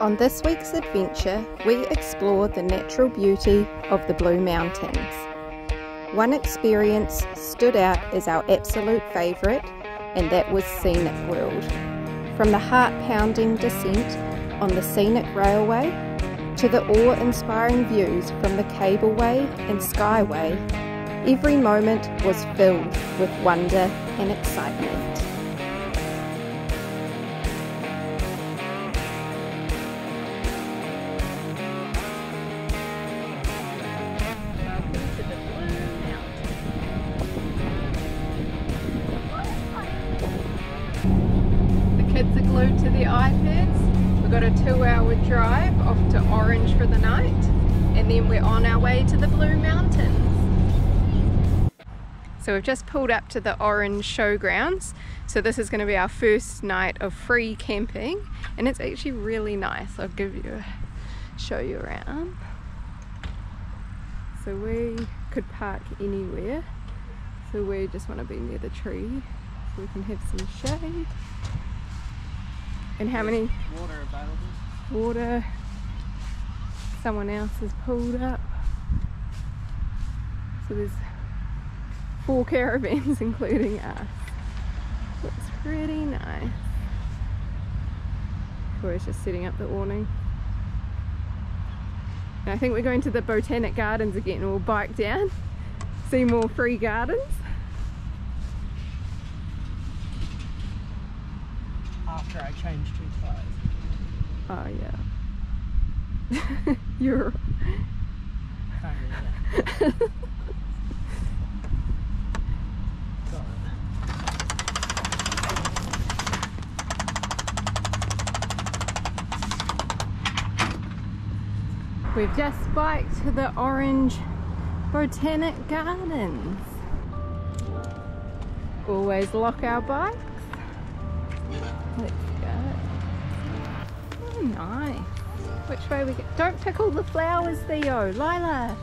On this week's adventure, we explore the natural beauty of the Blue Mountains. One experience stood out as our absolute favourite, and that was Scenic World. From the heart-pounding descent on the scenic railway to the awe-inspiring views from the cableway and skyway, every moment was filled with wonder and excitement. Kids are glued to the iPads. We've got a 2-hour drive off to Orange for the night, and then we're on our way to the Blue Mountains. So we've just pulled up to the Orange showgrounds. So this is going to be our first night of free camping, and it's actually really nice. I'll show you around. So we could park anywhere. So we just want to be near the tree so we can have some shade. And how many? Water available. Water. Someone else has pulled up. So there's 4 caravans including us. Looks pretty nice. We're just setting up the awning. And I think we're going to the Botanic Gardens again. We'll bike down, see more free gardens. After I change 2 tires. Oh yeah. You're Can't do that. We've just biked to the Orange Botanic Gardens. Always lock our bikes. Let's go. Oh, nice. Which way we go? Don't pick all the flowers, Theo. Lila.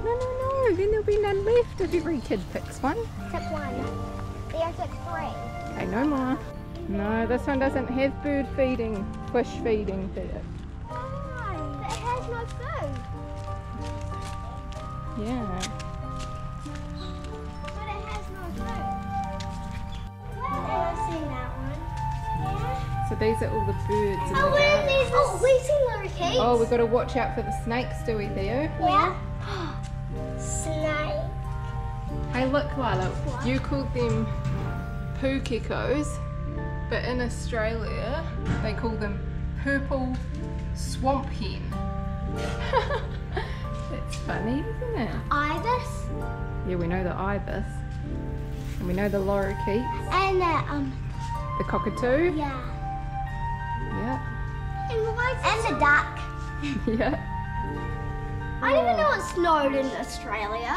No. Then there'll be none left if every kid picks one. Except one. There's like 3. Okay, no more. No, this one doesn't have bird feeding, fish feeding, Theo. Oh, but it has no food. Yeah. But it has no food. I've seen that one. Yeah. So these are all the birds. In Oh, the garden. we've seen lorikeets. Oh, we've got to watch out for the snakes, do we, Theo? Yeah. Snake. Hey, look, Lila, What? you called them poo geckos, but in Australia they call them purple swamp hen. That's funny, isn't it? Ibis. Yeah, we know the ibis, and we know the lorikeets, And the cockatoo. yeah. Yeah. And the duck. Yeah. I didn't even know it snowed in Australia.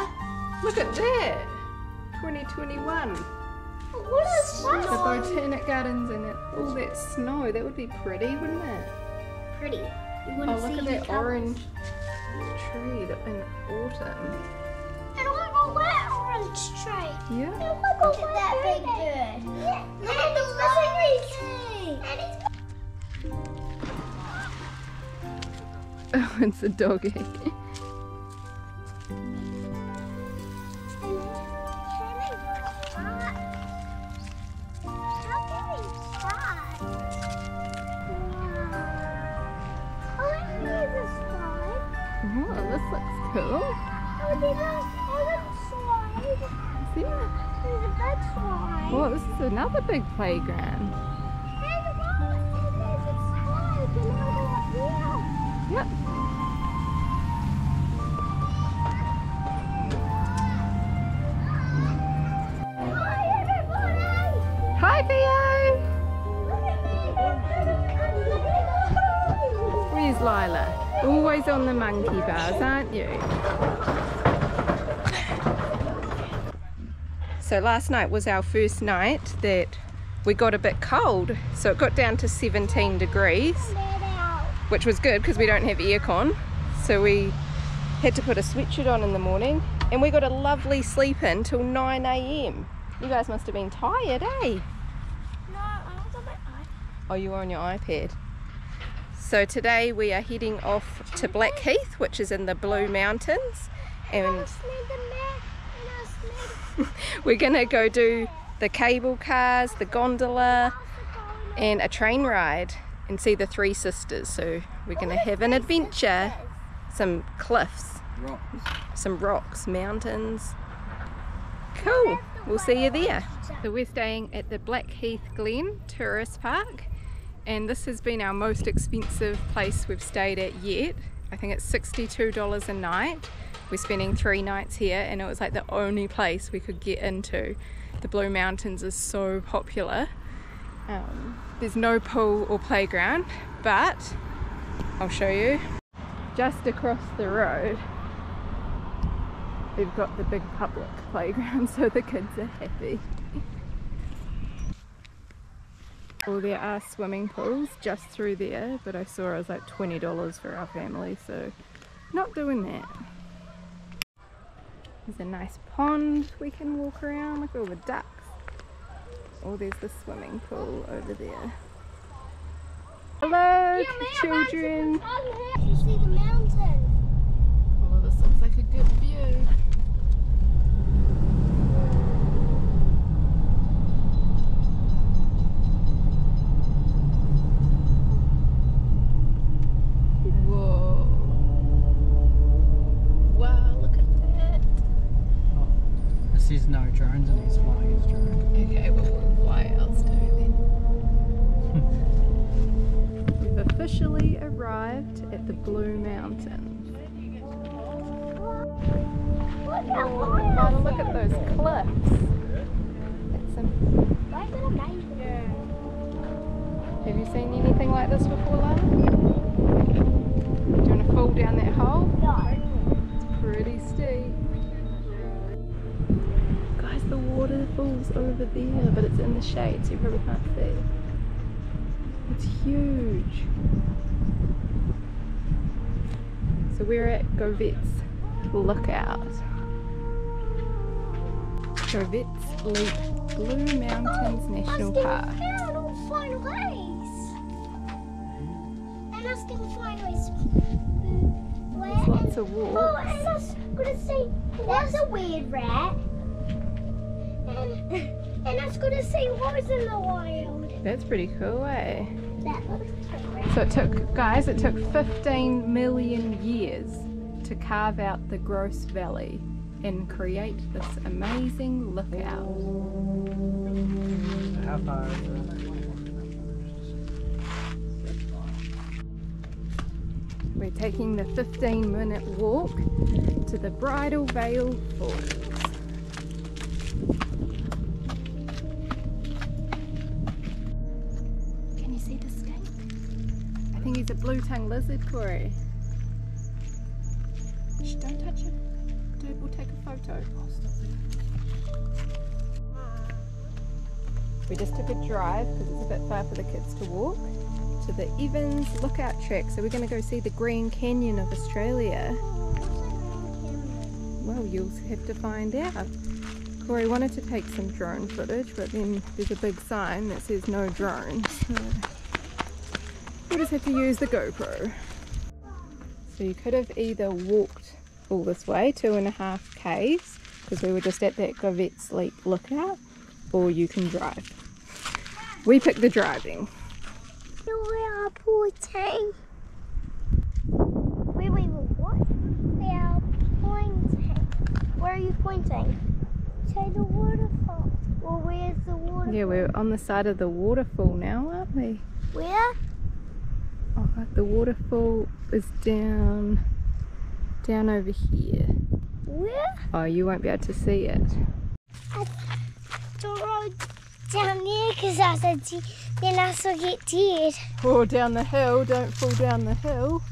Look at that. 2021. What is The that? Botanic Gardens and all that snow. That would be pretty, wouldn't it? Pretty. You Oh, wouldn't look see at the that colours. orange tree in autumn. And look at that orange tree. Yeah. Look at that big bird. Yeah. Look at the lorikeet. And it's Oh, it's a doggy. Oh, this looks cool. Yeah. Oh, this is another big playground. Yep. Hi, Theo. Where's Lila? Always on the monkey bars, aren't you? So last night was our first night that we got a bit cold. So it got down to 17 degrees, which was good because we don't have aircon. So we had to put a sweatshirt on in the morning, and we got a lovely sleep in till 9 AM. You guys must have been tired, eh? No, I was on my iPad. Oh, you were on your iPad. So today we are heading off to Blackheath, which is in the Blue Mountains, and we're gonna go do the cable cars, the gondola, and a train ride and see the Three Sisters. So we're gonna have an adventure, some cliffs, some rocks, mountains. Cool, we'll see you there. So we're staying at the Blackheath Glen Tourist Park, and this has been our most expensive place we've stayed at yet. I think it's $62 a night. We're spending 3 nights here, and it was like the only place we could get into. The Blue Mountains is so popular. There's no pool or playground, but I'll show you. Just across the road they've got the big public playground, so the kids are happy. Well, there are swimming pools just through there, but I saw it was like $20 for our family, so not doing that. There's a nice pond we can walk around. Look at all the ducks. Oh, there's the swimming pool over there. Hello, children. You see the mountain. Oh, this looks like a good view. Whoa. Wow, look at that. Oh, it says no drones and he's flying his drone. Okay, well, we'll fly ours too then. We've officially arrived at the Blue Mountains. Oh, look at those cliffs. That's some... Have you seen anything like this before, Lana? Do you want to fall down that hole? No. It's pretty steep. Guys, the waterfall's over there, but it's in the shade, so you probably can't see. It's huge. So we're at Govet's Lookout. Govet's Leap Blue Mountains National Park. And I still find ways. There's lots of walks. Oh, and I was gonna say, there's a weird rat. And I was gonna say, what was in the wild? That's pretty cool, eh? That looks cool. So it took 15 million years to carve out the Gross Valley and create this amazing lookout. How far is it? We're taking the 15-minute walk to the Bridal Veil Falls. Can you see the skink? I think he's a blue-tongued lizard, Corey. Shh, don't touch him. Dude, we'll take a photo. Oh, stop it. We just took a drive because it's a bit far for the kids to walk to the Evans Lookout Track. So we're going to go see the Grand Canyon of Australia. Well, you'll have to find out. Corey wanted to take some drone footage, but then there's a big sign that says no drones. So we'll just have to use the GoPro. So you could have either walked all this way, 2.5 k's, because we were just at that Govet's Leap Lookout, or you can drive. We picked the driving. We are pointing. Wait, what? We are pointing. Where are you pointing? To the waterfall. Well, where's the waterfall? Yeah, we're on the side of the waterfall now, aren't we? Where? Oh, the waterfall is down over here. Where? Oh, you won't be able to see it. Don't roll down there because I said then I still get dead. Oh, down the hill, don't fall down the hill.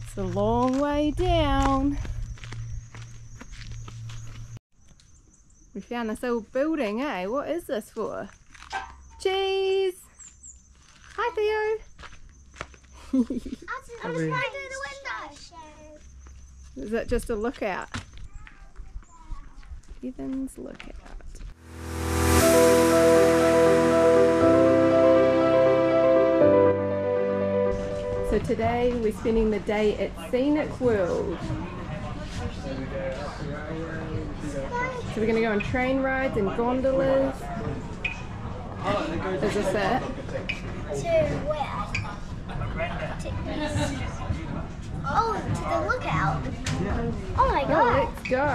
It's a long way down. We found this old building, eh? What is this for? Cheese! Hi, Theo! I was trying to do the window. Is that just a lookout? Evans Lookout. So today we're spending the day at Scenic World. So we're going to go on train rides and gondolas. Is this it? To where? Oh, to the lookout. Oh my god. Oh, let's go.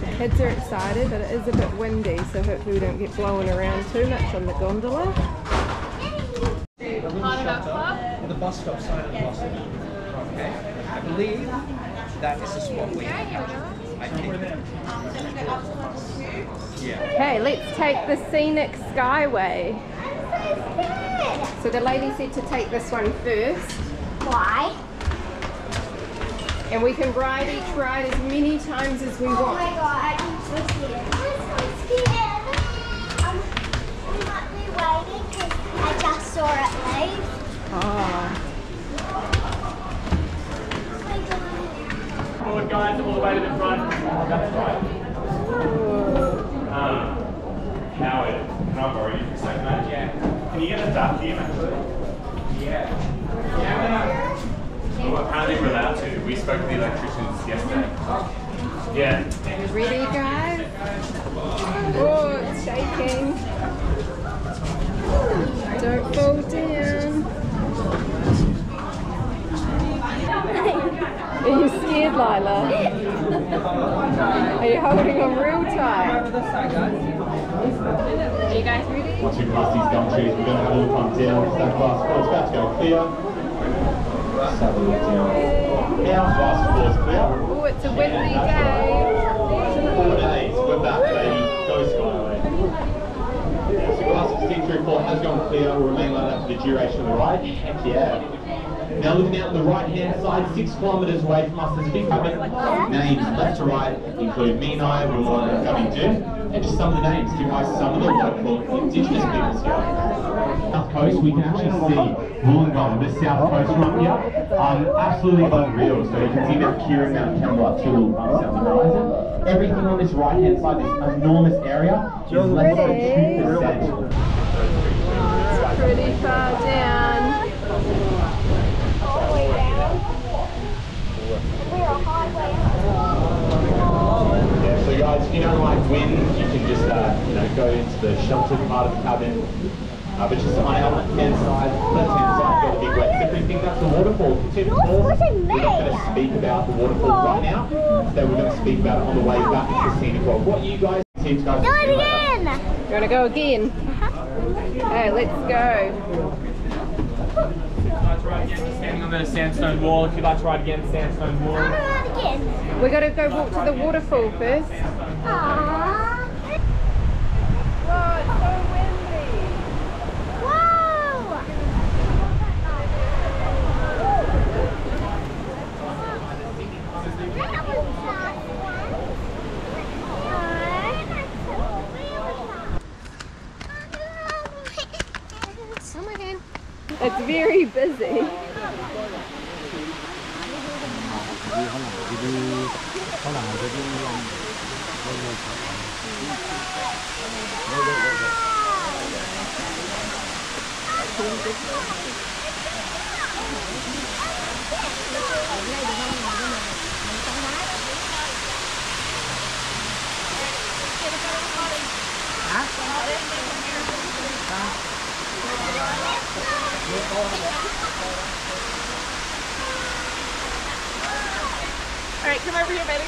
The kids are excited, but it is a bit windy, so hopefully we don't get blown around too much on the gondola. The bus stop side of the bus stop. Okay. I believe that is the spot we have. I think. Yeah. Okay, let's take the Scenic Skyway. So the lady said to take this one first. Why? And we can ride each ride as many times as we Oh want. my god, I'm so scared. I'm so scared. We might be waiting because I just saw it leave. Oh. Forward guys, all the way to the front. That's right. Howard, can I borrow you for a second, mate? Yeah. Can you get a duck here, actually? Yeah. Well, apparently we're allowed to. We spoke to the electricians yesterday. Yeah. Ready, guys? Oh, it's shaking. Don't fall down. Are you scared, Lila? Are you holding on real tight? Are you guys ready? Once we pass these gum trees, we're going to have a look on down. That glass floor's about to go clear. Let's have a look down. Now glass floor's clear. Oh, it's a windy day. 4 days, we're back, baby. Go Skyway. So glass 1634 has gone clear. We'll remain like that for the duration of the ride. Heck yeah. Now looking out on the right hand side, 6 kilometres away from us, there's a big cabin. Names left to right include me and I, Rowan and Gummy Jim, and just some of the names given by some of the local indigenous peoples here. South coast, we can actually see Wollongong, the south coast from here. Absolutely unreal. So you can see Mount Kira, Mount Campbell, two little bumps out the horizon. Everything on this right hand side, this enormous area, is less than 2%. Pretty far down. All the way down. We're a highway. Yeah, so guys, if you don't like wind, you can just go into the sheltered part of the cabin. But just on our left-hand side, left-hand side, got a big wet slippery thing. That's the waterfall. We're not going to speak about the waterfall right now. So we're going to speak about it on the way back to Scenic World. What you guys think, guys? Do it again. You want to go again? Hey, let's go. Standing on the sandstone wall. If you'd like to ride again, sandstone wall. I'm going again. We got to go walk to the waterfall first. Aww. Whoa, it's so windy. Whoa. That was fast one. Come again. It's very busy. All right, come over here, baby.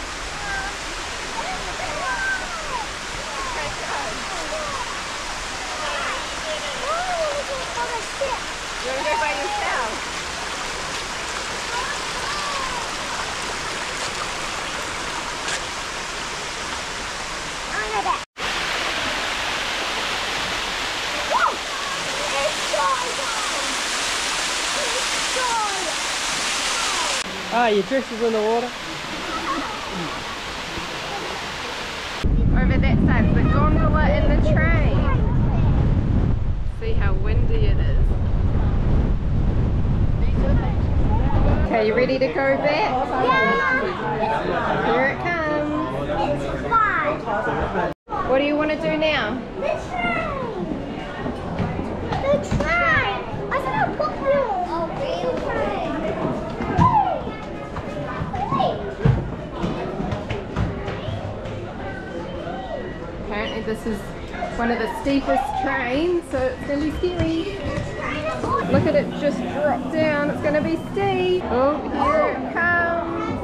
You want to go by yourself? Ah, your dress is in the water. Over that side, the gondola and the train. See how windy it is. Okay, you ready to go back? Yeah. Here it comes. Fly. What do you want to do now? The train. The train. I said I'll put you. one of the steepest trains, so it's going to be scary. Look at it just drop down, it's going to be steep. Oh, here it comes.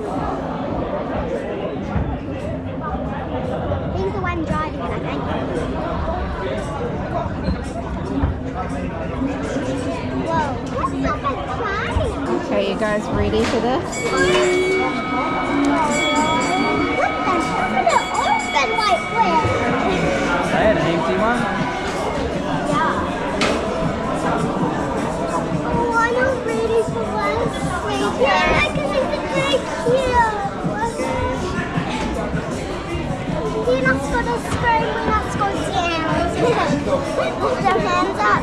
He's the one driving it, I think. Whoa, that's not a train. Okay, you guys ready for this? What the open like where? They had an empty one. Yeah. Oh, I'm not ready for this. Yeah, because it's very cute. You're not going to scream, we're not going down. Put your hands up.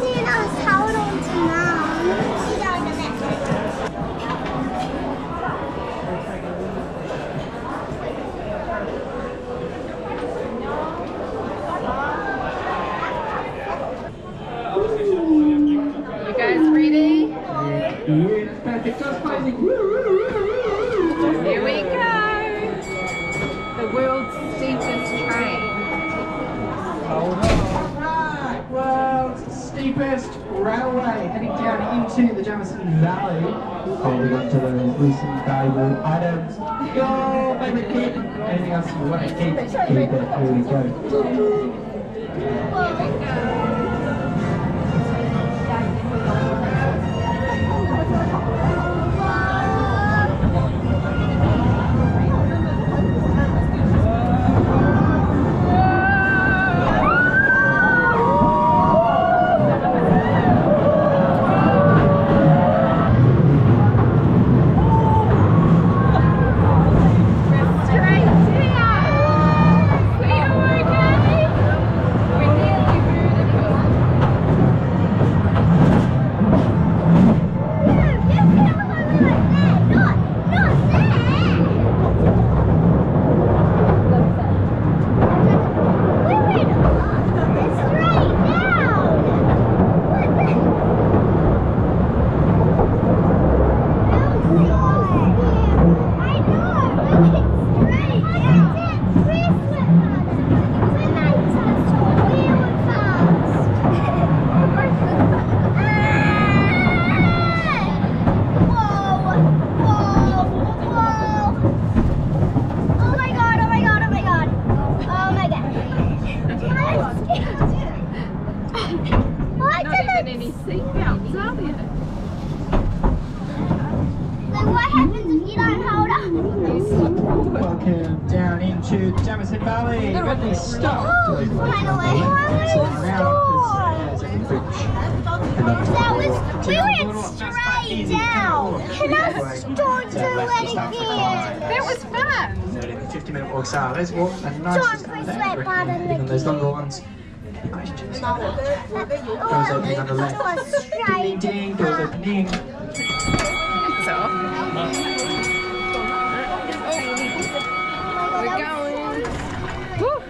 You're not hold on to mom. You don't know that. You guys ready? Here we go. The world's steepest train. Alright, world's steepest railway heading down into the Jamison Valley. Holding on to those recent valuable items. Your favourite kid. Anything else you want to keep it. Here we go. Welcome down into the Jamison Valley. When we stop, That was, we went straight down. Can I start to it again? That was fun. 50-minute walks are. Let's walk and nice. Don't press that button Even those longer ones. Nice chest. Doors opening on the left. Ding ding, doors opening. So, we're going. Woo.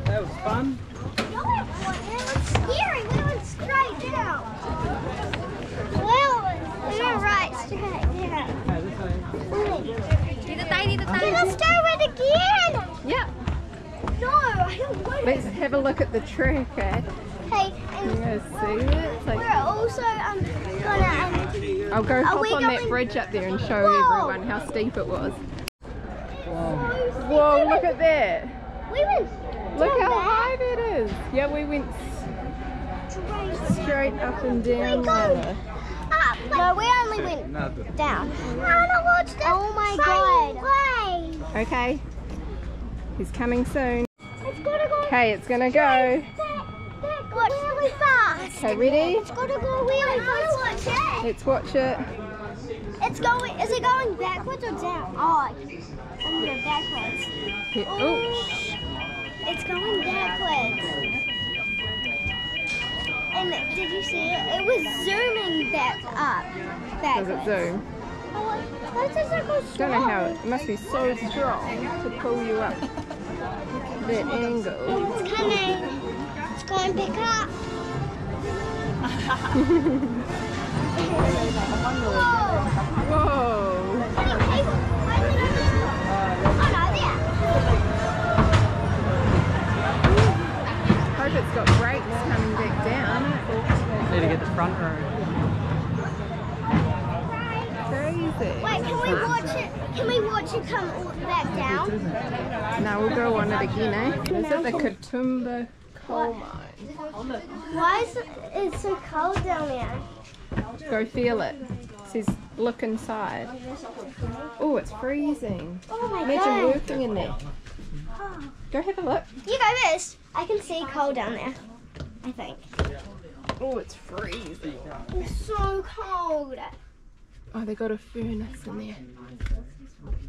That was fun. It was scary. We went straight down. Well, we went right straight down. Let's do it again. Yeah. No, I don't want Let's have a look at the track, eh? Hey, You and guys see it? It's like, we're also gonna I'll go hop we on that going- bridge up there and show Whoa. everyone how steep it was. Whoa, look at that. We went Look down how there. high that is. Yeah, we went straight up and down. We go Rather. up. No, we only went down. I wanna watch that. Oh my god. Okay. He's coming soon. It's gonna go. Okay, it's gonna go. Watch really fast. Okay, ready? It's gonna go really fast. Let's watch it. It's going. Is it going backwards or down? Oh, I'm going backwards. Oh, It's going backwards. And did you see it? It was zooming back up. does it Backwards. zoom? Why does it go Don't know how slow? it must be so strong to pull you up that angle. It's coming. It's going to pick up. Whoa! hope it's got brakes coming back down. Need to get the front row. Crazy. Wait, can we watch it? Can we watch it come all back down? Now we'll go on it again, eh? Is it the Katoomba coal mine? Why is it so cold down there? Go feel it. It says look inside. Oh, it's freezing. Oh my Imagine god. working in there. Go have a look. You go first. I can see cold down there. I think. Oh, it's freezing. It's so cold. Oh, they got a furnace in there.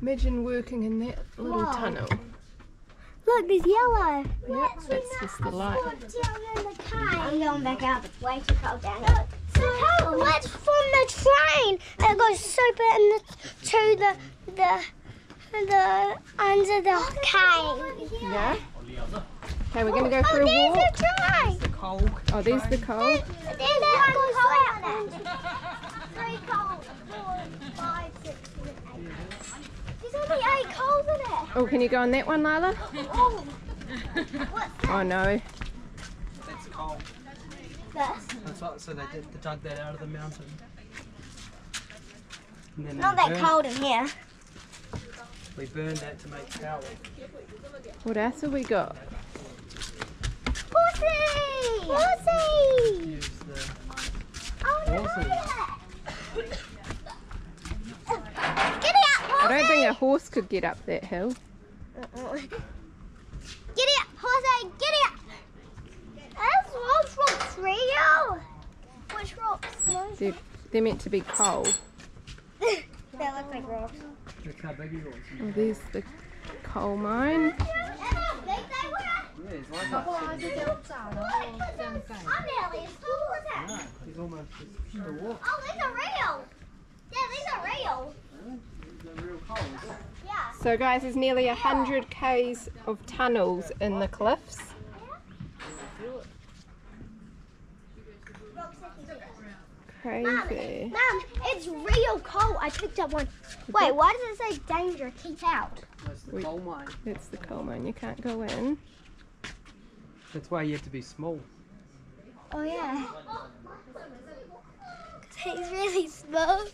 Imagine working in that little Whoa. tunnel. Look, there's yellow. Yep, that's just the light. I'm going back up. It's way too cold down here. So cold. Let's from the train. It goes super to the under the cave. Yeah? Okay, we're going to go for a There's walk. the train. Coal. Oh, there's the coal. There's that goes out there. 3 coals. 4, 5, 6, 7, 8. There's only 8 coals in it. Oh, can you go on that one, Lila? Oh. What's that? That's Oh, no. coal. This? That's what, so they dug that out of the mountain. And then Not they that burned- cold in here. We burned that to make power. What else have we got? Horsey! Horsey! Use the Oh no! horses. Get out, I don't think a Horsey! horse could get up that hill. Get out, Horsey! Get out! Those rocks real. Which rocks? They're meant to be coal. They look like rocks. That's how big he was. Oh, there's the coal mine. And how big they were? Yeah, he's like that. I'm nearly as tall as that. No, he's almost just a walk. Oh, these are real. Yeah, these are real. They're real coals. Yeah. So guys, there's nearly 100 k's of tunnels in the cliffs. Crazy. Mum, it's real coal. I picked up one. Wait, why does it say danger? Keep out. That's the coal mine. That's the coal mine. You can't go in. That's why you have to be small. Oh yeah. 'Cause he's really small.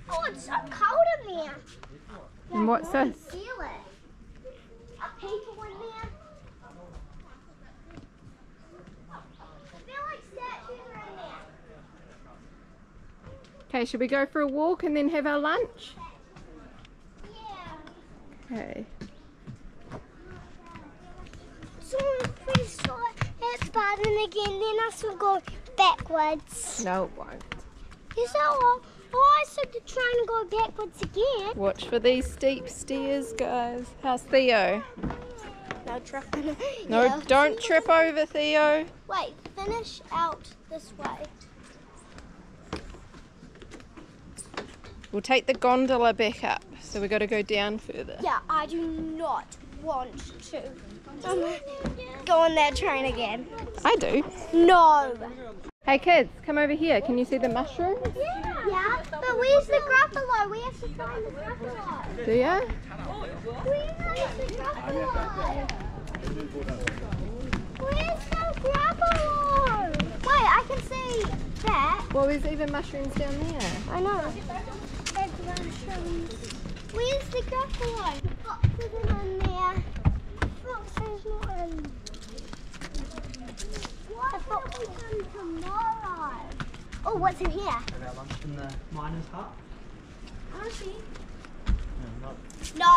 Oh, it's so cold in there. And what's I can this? feel it. Are people in there? I feel like statues are in there. Okay, should we go for a walk and then have our lunch? Yeah. Okay. So I'm pretty sure it's button again, then I should go backwards. No, it won't. Yes, I will. Oh, I said to try and go backwards again. Watch for these steep stairs, guys. How's Theo? No tripping. No, Yeah. don't trip over, Theo. Wait, finish out this way. We'll take the gondola back up, so we've got to go down further. Yeah, I do not want to go on that train again. I do. No. Hey kids, come over here. Can you see the mushrooms? Yeah, but where's the gruffalo? We have to find the gruffalo. Do ya? Where's the gruffalo? Where's the gruffalo? Wait, I can see that. Well, there's even mushrooms down there. I know. There's mushrooms. Where's the gruffalo? Fox isn't in there. Fox is not in. What? Fox is in tomorrow. Oh, what's in here? Have our lunch in the miner's hut? I want to see. No, No.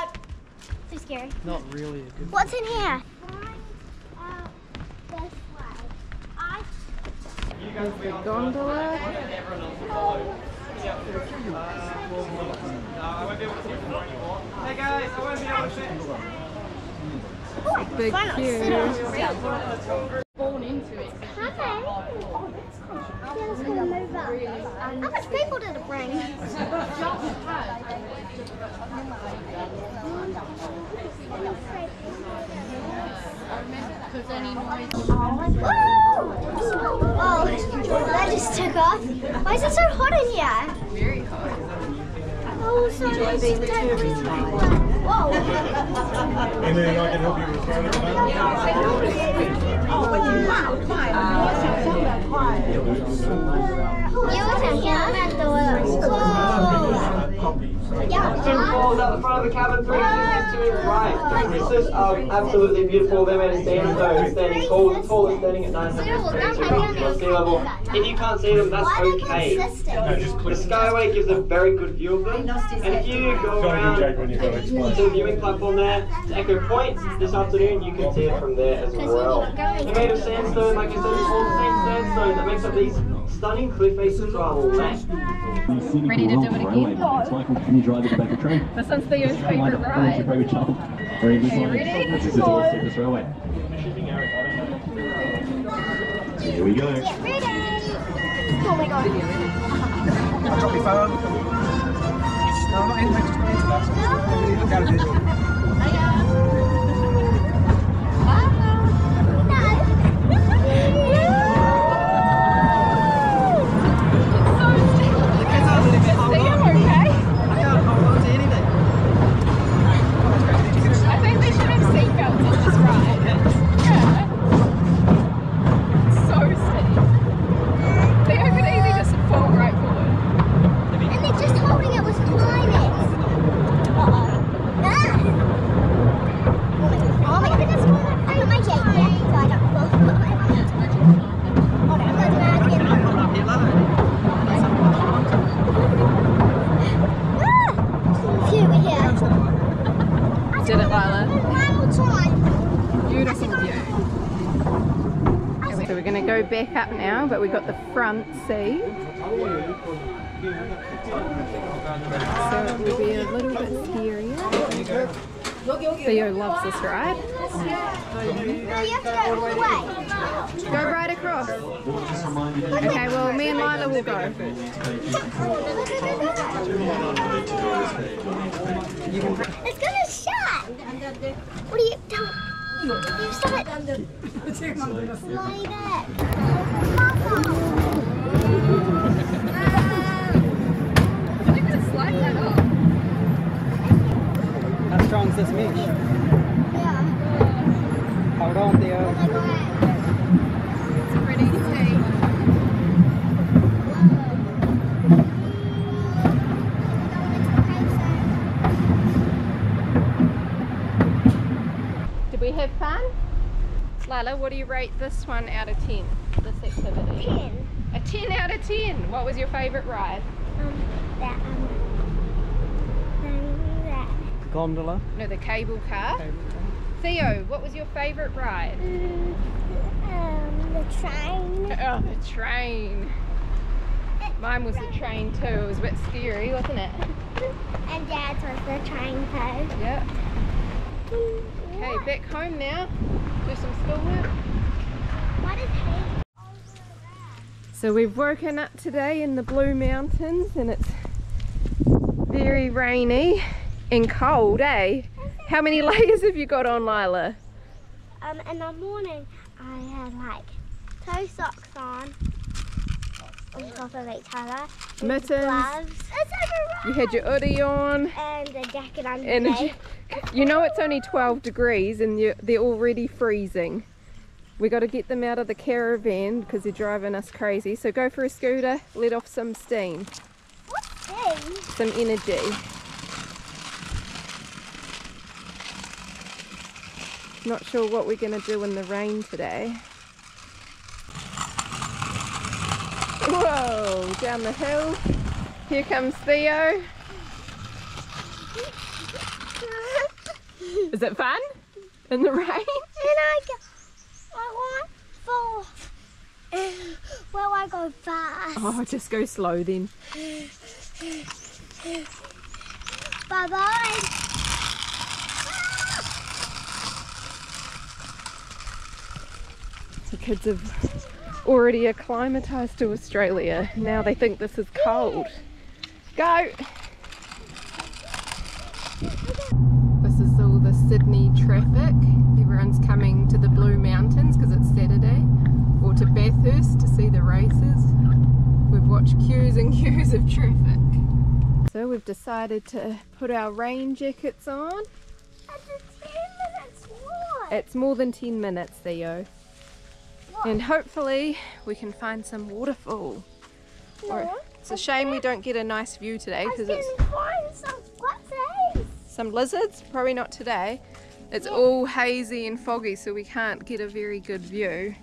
Too scary. not really a good What's in here? This way. There's the gondola. Hey guys, I won't be able to sit. Big queue. Hi. Yeah, let's go move up. How much people did it bring? Oh, that just took off. Why is it so hot in here? Very hot. Oh, also whoa. Anything I can help you with? Falls out the front of the cabin, 3 meters right. This is absolutely beautiful. They're made of sandstone, standing tall is standing at 900 meters above sea level. If you can't see them, that's okay. The Skyway gives a very good view of them. And if you go around to the viewing platform there, to Echo Point this afternoon, you can see it from there as well. They're made of sandstone, like I said, it's all the same sandstone that makes up these stunning cliff faces to our left. Ready to do it again? Can you drive at the back of the train? This one's Theo's favourite ride. Your favourite child. Very good. Are you ready? This is the steepest railway. Here we go. Get ready. Oh my god. Drop your phone. No, not in, just not into that. Look at it. Go back up now, but we got the front seat, so it will be a little bit scarier. Theo loves this ride. No, you have to go all the way. Go right across. Okay, well me and Lila will go. It's gonna shut. What are you doing? You stop it. Slide it. You're gonna slide that off. How strong is this mesh? Yeah. Hold on, Theo. Oh my god. It's pretty steep. Did we have fun? Lila, what do you rate this one out of 10? This activity? 10. A 10 out of 10. What was your favourite ride? That. Gondola. No, the cable car. Theo, what was your favourite ride? The train. Oh, the train. Mine was the train too. It was a bit scary, wasn't it? And Dad's was the train too. Yeah. Okay, back home now. Do some schoolwork. What is he? So we've woken up today in the Blue Mountains and it's very rainy and cold, eh? How many layers have you got on, Lila? In the morning I had like 2 socks on on top of each other. Mittens. Gloves. It's overrun. You had your hoodie on. And a jacket And underneath. you know it's only 12 degrees and they're already freezing. We got to get them out of the caravan because they're driving us crazy. So go for a scooter, let off some steam. What thing? Some energy. Not sure what we're going to do in the rain today. Whoa, down the hill. Here comes Theo. Is it fun? In the rain? And I want for. Well, I go fast. Oh, just go slow then. Bye bye. The kids have already acclimatised to Australia. Now they think this is cold. Go! This is all the Sydney traffic. Everyone's coming to the Blue Mountains because it's Saturday, or to Bathurst to see the races. We've watched queues and queues of traffic. So we've decided to put our rain jackets on. That's a 10 minutes walk. It's more than 10 minutes, Theo. And hopefully we can find some waterfall. Or, it's a shame we don't get a nice view today because it's some lizards, probably not today. It's all hazy and foggy, so we can't get a very good view.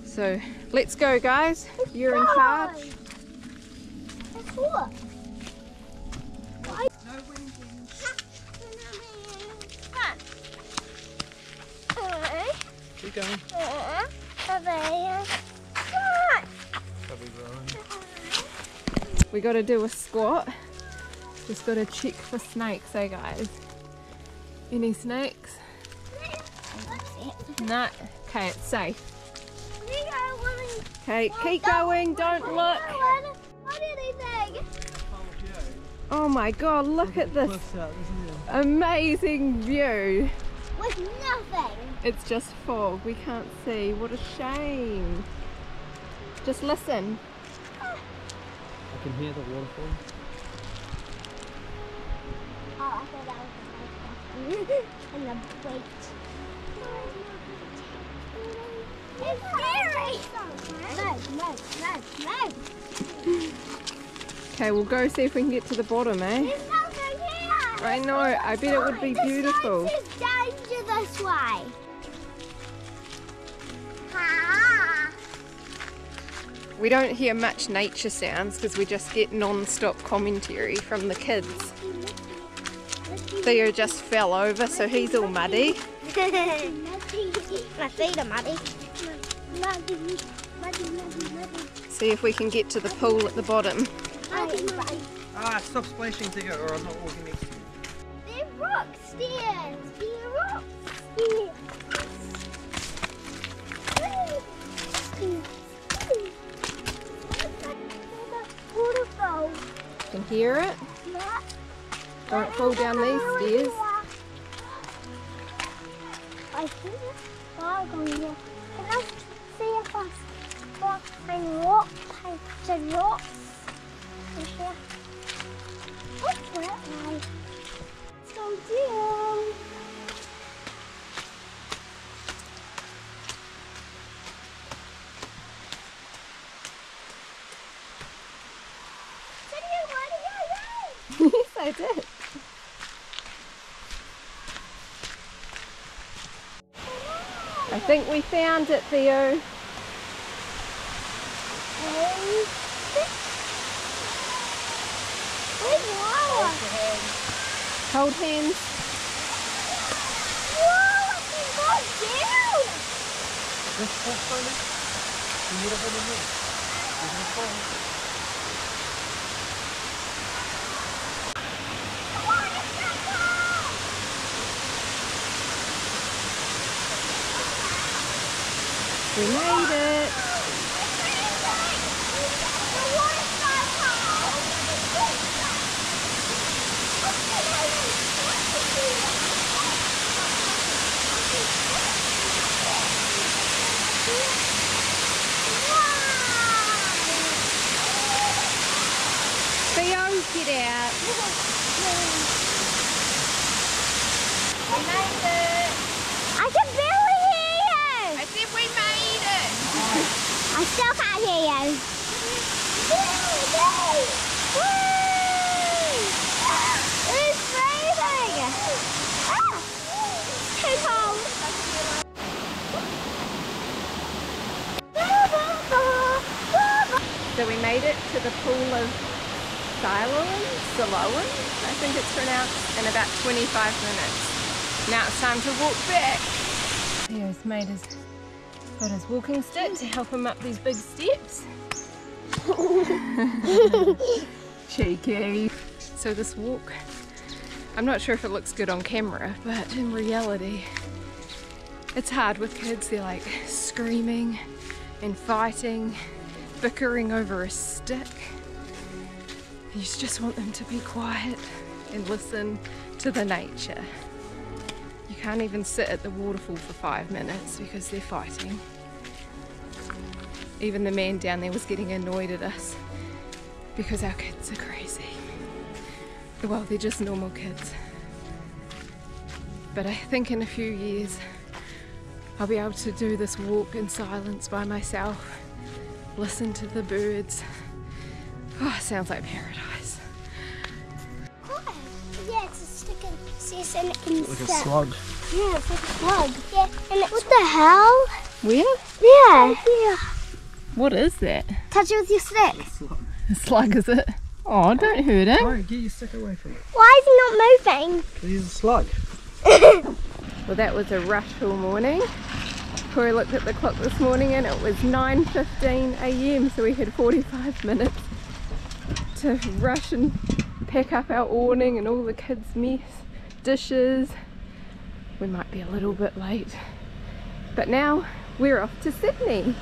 So let's go, guys. You're in charge. It's what? Keep going. We got to do a squat. Just got to check for snakes, eh, guys? Any snakes? No. Okay, it's safe. Okay, keep going. Don't look. Oh my God! Look at this amazing view. With nothing. It's just fog. We can't see. What a shame. Just listen. I can hear the waterfall. Oh, I thought that was the and the weight. It's scary! No. Okay, we'll go see if we can get to the bottom, eh? There's nothing here! I know, I bet it would be beautiful. There's danger this way. Ah. We don't hear much nature sounds because we just get non-stop commentary from the kids. Theo just fell over, so he's all muddy. My feet are muddy. Muddy. See if we can get to the pool at the bottom. Ah, stop splashing, Theo, or I'm not walking next to you. They're rock stairs. They're rock stairs. Waterfall. Can hear it? Don't fall down these stairs. I think it's far going here. Can I see if I find rock? The rocks in here. What's that like? Let's go down. Yes, I did. I think we found it, Theo. Hold hands. Whoa, I can go down. Just fall slowly. You need a hold of me. You're going to fall. We made it. Theo, get out. We made it. I can barely hear you. I said we made it. I still can't hear you. It's freezing. Too cold. So we made it to the pool of Siloam, I think it's pronounced, in about 25 minutes. Now it's time to walk back. Theo's got his walking stick to help him up these big steps. Cheeky. So this walk, I'm not sure if it looks good on camera, but in reality, it's hard with kids. They're like screaming and fighting, bickering over a stick. You just want them to be quiet and listen to the nature. You can't even sit at the waterfall for 5 minutes because they're fighting. Even the man down there was getting annoyed at us because our kids are crazy. well, they're just normal kids. But I think in a few years I'll be able to do this walk in silence by myself, listen to the birds. Oh, sounds like paradise. Oh, yeah, it's a stick and says and it can Like a slug. Yeah, it's like a slug. Yeah, and it's what the hell? Where? Yeah. Yeah. What is that? Touch it with your stick. A slug, is it? Oh, don't hurt it. Don't get your stick away from it. Why is it not moving? He's a slug. Well, that was a rush all morning. Corey looked at the clock this morning and it was 9:15 a.m, so we had 45 minutes to rush and pack up our awning and all the kids' mess, dishes. We might be a little bit late, but now we're off to Sydney.